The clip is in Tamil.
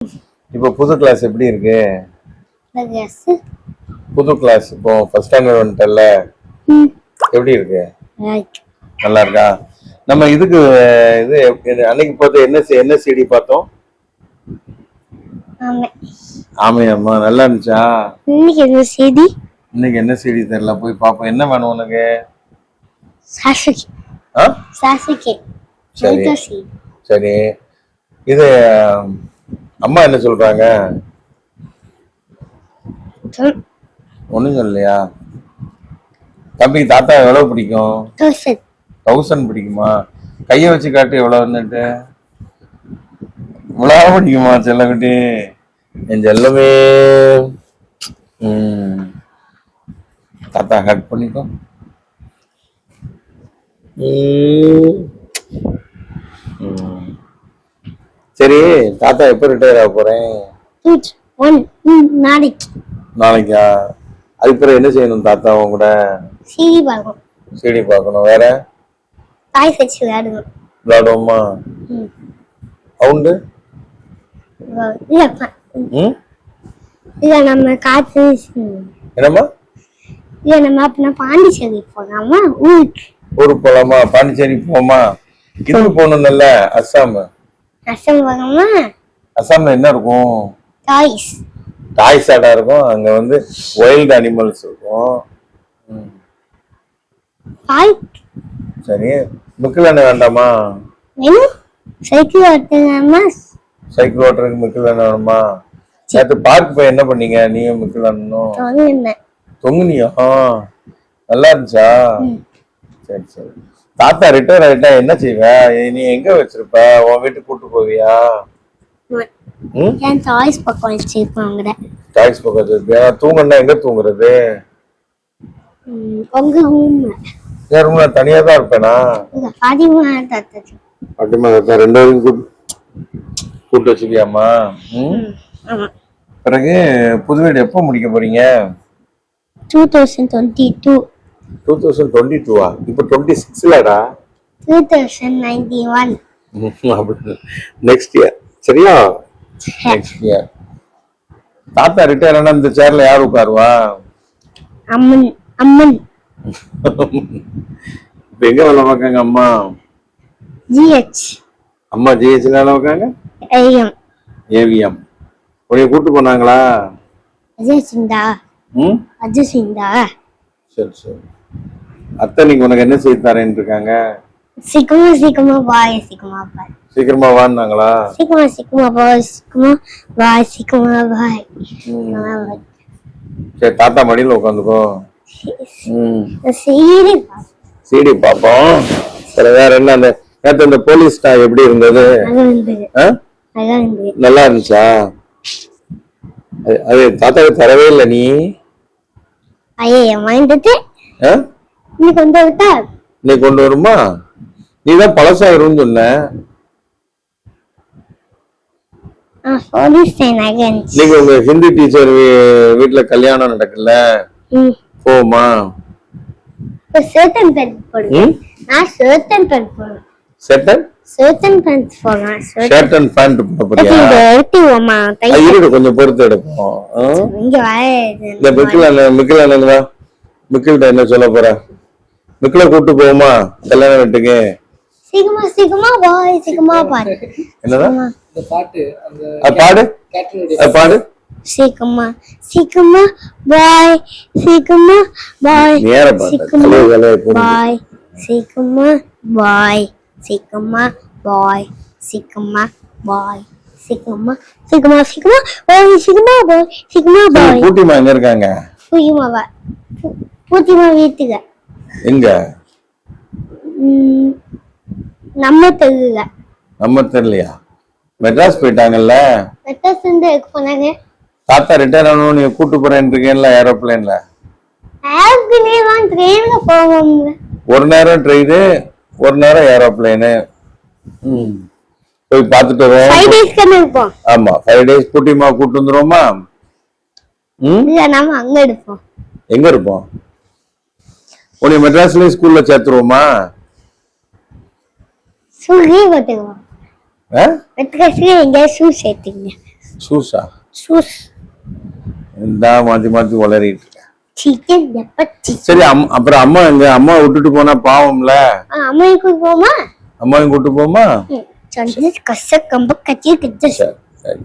இப்போ புது கிளாஸ் எப்படி இருக்கு? புது கிளாஸ் இப்போ ஃபர்ஸ்ட் ஸ்டாண்டர்ட் வந்துட்டல்ல, எப்படி இருக்கு? நல்லா இருக்கா? நம்ம இதுக்கு அன்னைக்கு பார்த்து என்ன சிடி பார்த்தோம்? ஆமையம்மா நல்லா இருந்துச்சா? இன்னைக்கு என்ன சிடி தெரியல, போய் பாப்போம். என்ன வேணும் உனக்கு? சரி சரி. இது அம்மா என்ன சொல்றாங்க? ஒண்ணும் சொல்லலையா? தம்பி தாத்தா எவ்வளவு பிடிக்கும்? 1000 பிடிக்குமா? கைய வச்சு காட்டு எவ்வளவுன்னுட்டு. இவ்வளவு பிடிக்குமா செல்லக்குட்டி? என் செல்லமே. தாத்தா ஹக் பண்ணிக்கோ. சரி, தாத்தா எப்ப ரிட்டையர் ஆக போறேன்? நாளைக்கா? அதுக்கு என்ன செய்யணும் தாத்தா உங்க கூட? சிடி பார்க்கணும். வேற விளையாடுவோமா? அவுண்டு என்னம்மா? பாண்டிச்சேரி போலாமா? ஊருக்கு போலாமா? பாண்டிச்சேரி போமா? இதுக்கு போகணும். நல்ல அஸ்ஸாம் அஸ்ஸாம்ல என்ன இருக்கும்? டாய்ஸ் ஆடா இருக்கும். அங்க வந்து வைல்ட் அனிமல்ஸ் இருக்கும். சரி, முக்கில் என்ன வேண்டாமா? சைக்கிள் ஓட்டுறதுக்கு முக்கில் என்ன வேணுமா? நேற்று பார்க் போய் என்ன பண்ணீங்க? நீயும் முக்கில் அண்ணனும் தொங்குனியா? நல்லா இருந்துச்சா? சரி சரி. தாத்தா ரிட்டையர் ஆயிட்டா என்ன செய்வ? நீ எங்க வச்சிருப்ப? உன் வீட்டுக்கு கூட்டு போவியா? டாய்ஸ் பக்கம் வச்சிருப்பாங்க. டாய்ஸ் பக்கம் வச்சிருப்பியா? தூங்கணும்னா எங்க தூங்குறது? உங்க ரூம்ல. என் ரூம்ல தனியா தான் இருப்பேனா? பாட்டிமா தாத்தா ரெண்டு பேரும் கூட்டு வச்சுக்கியாமா? பிறகு புது வீடு எப்போ முடிக்க போறீங்க? 2022. 2022 இப்ப 26லடா. 2091. Next year. சரியா? Next year. தாத்தா ரிட்டையர் ஆனா இந்த சேர்ல யார் உட்காருவா? அம்மன். இப்ப எங்க வேலை பார்க்காங்க அம்மா? GH. அம்மா GHல வேலை பார்க்காங்க? AVM. உன்னைய கூட்டு போனாங்களா? அஜசிந்தா. சரி சரி. அத்தை நீங்க உனக்கு என்ன செய்து தரேன்னு இருக்காங்க? சீக்கிரமா பாய். சீக்கிரமா வான்னாங்களா? பாய். சரி, தாத்தா மடியில உட்காந்துக்கோ. சிடி பாப்போம். சரி, வேற என்ன? நேற்று அந்த போலீஸ் ஸ்டார் எப்படி இருந்தது? நல்லா இருந்துச்சா? அது தாத்தாவுக்கு தரவே இல்லை நீ. நீ கொண்டு வருமா? நீதான் பழசாயிரும்னு சொன்ன. நீங்க உங்க ஹிந்தி டீச்சர் வீட்டுல கல்யாணம் நடக்கல, போமா? கொஞ்சம் பொறுத்து எடுப்போம். மிக்கில் என்ன சொல்ல போற? மிக்கில கூட்டு போமா கல்யாணம் வீட்டுக்கு? என்னதான் பாடு? சீக்கிரமா பாய். பூட்டிமா எங்க இருக்காங்க? பூட்டிமா வீட்டுல. எங்க? நம்ம தெரியலையா? மெட்ராஸ் போயிட்டாங்கல்ல. தாத்தா ரிட்டையர் ஆனோம். நீ கூட்டு போறேன்னு இருக்கேன்ல ஏரோப்ளேன்ல. ஒரு நேரம் ட்ரெயின், ஒரு நேரம் ஏரோப்ளேனு. போய் பார்த்துட்டு வருவோம். ஆமா, 5 days குட்டிமா கூட்டு வந்துருவோமா? எங்க இருப்போம்? உன்னை மெட்ராஸ்லயே ஸ்கூல்ல சேர்த்துருவோமா? எங்க ஷூ சேர்த்தீங்க? ஷூஸா? ஷூஸ். இந்த மாத்தி மாத்தி வளரிட்டு இருக்க. சிக்கன் எப்ப சரி அப்புறம் அம்மா எங்க? அம்மா விட்டுட்டு போனா பாவம்ல. அம்மா கூட்டு போமா? அம்மாவையும் கூட்டு போமா? சொன்னது கச கம்ப கச்சி கிட்ட. சரி சரி.